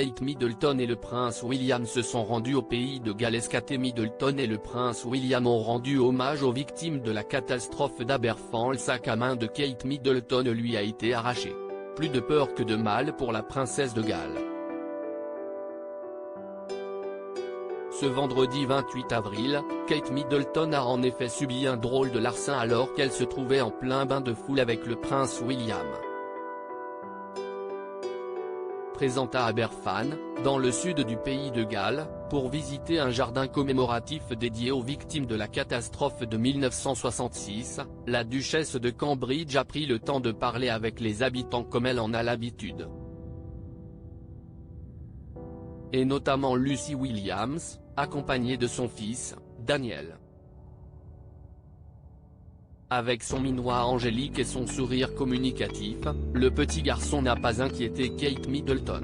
Kate Middleton et le prince William se sont rendus au pays de Galles. Kate Middleton et le prince William ont rendu hommage aux victimes de la catastrophe d'Aberfan. Le sac à main de Kate Middleton lui a été arraché. Plus de peur que de mal pour la princesse de Galles. Ce vendredi 28 avril, Kate Middleton a en effet subi un drôle de larcin alors qu'elle se trouvait en plein bain de foule avec le prince William. Présent à Aberfan, dans le sud du pays de Galles, pour visiter un jardin commémoratif dédié aux victimes de la catastrophe de 1966, la duchesse de Cambridge a pris le temps de parler avec les habitants comme elle en a l'habitude. Et notamment Lucy Williams, accompagnée de son fils, Daniel. Avec son minois angélique et son sourire communicatif, le petit garçon n'a pas inquiété Kate Middleton.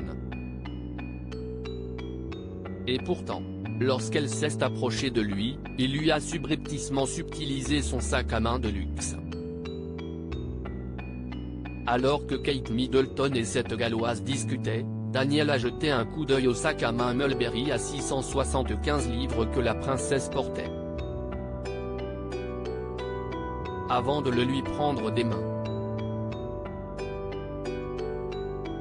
Et pourtant, lorsqu'elle s'est approchée de lui, il lui a subrepticement subtilisé son sac à main de luxe. Alors que Kate Middleton et cette Galloise discutaient, Daniel a jeté un coup d'œil au sac à main Mulberry à 675 livres que la princesse portait. Avant de le lui prendre des mains.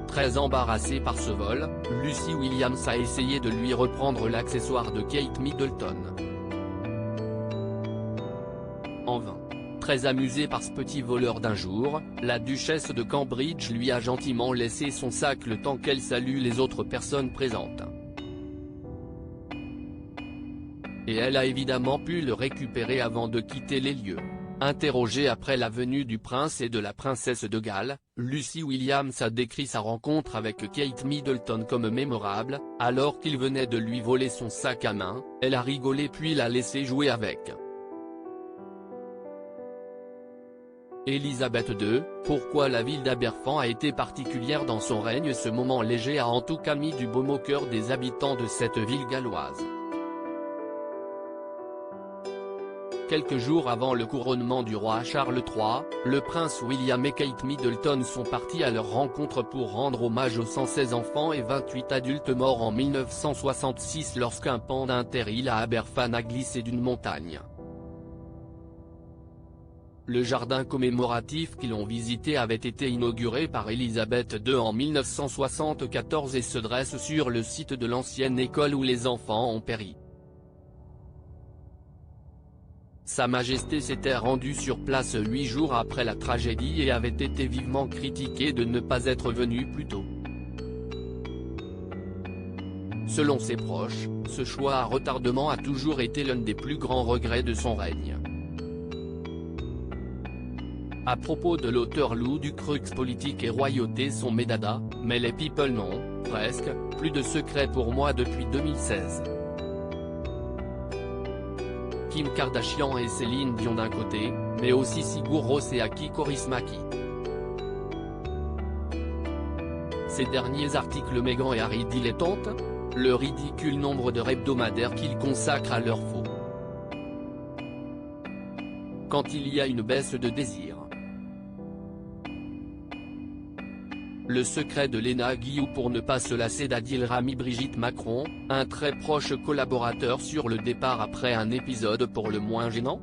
Très embarrassée par ce vol, Lucy Williams a essayé de lui reprendre l'accessoire de Kate Middleton. En vain. Très amusée par ce petit voleur d'un jour, la duchesse de Cambridge lui a gentiment laissé son sac le temps qu'elle salue les autres personnes présentes. Et elle a évidemment pu le récupérer avant de quitter les lieux. Interrogée après la venue du prince et de la princesse de Galles, Lucy Williams a décrit sa rencontre avec Kate Middleton comme mémorable. Alors qu'il venait de lui voler son sac à main, elle a rigolé puis l'a laissé jouer avec. Élisabeth II, pourquoi la ville d'Aberfan a été particulière dans son règne? Ce moment léger a en tout cas mis du baume au cœur des habitants de cette ville galloise. Quelques jours avant le couronnement du roi Charles III, le prince William et Kate Middleton sont partis à leur rencontre pour rendre hommage aux 116 enfants et 28 adultes morts en 1966 lorsqu'un pan d'interîle à Aberfan a glissé d'une montagne. Le jardin commémoratif qu'ils ont visité avait été inauguré par Élisabeth II en 1974 et se dresse sur le site de l'ancienne école où les enfants ont péri. Sa Majesté s'était rendue sur place 8 jours après la tragédie et avait été vivement critiquée de ne pas être venue plus tôt. Selon ses proches, ce choix à retardement a toujours été l'un des plus grands regrets de son règne. À propos de l'auteur Lou Ducrux, politique et royauté sont mes dadas, mais les people non, presque, plus de secrets pour moi depuis 2016. Kim Kardashian et Céline Dion d'un côté, mais aussi Sigur Rós et Aki Kaurismäki. Ces derniers articles Meghan et Harry dilettantes, le ridicule nombre d'heures hebdomadaires qu'ils consacrent à leur faux. Quand il y a une baisse de désir. Le secret de Léna Guillou pour ne pas se lasser d'Adil Rami. Brigitte Macron, un très proche collaborateur sur le départ après un épisode pour le moins gênant.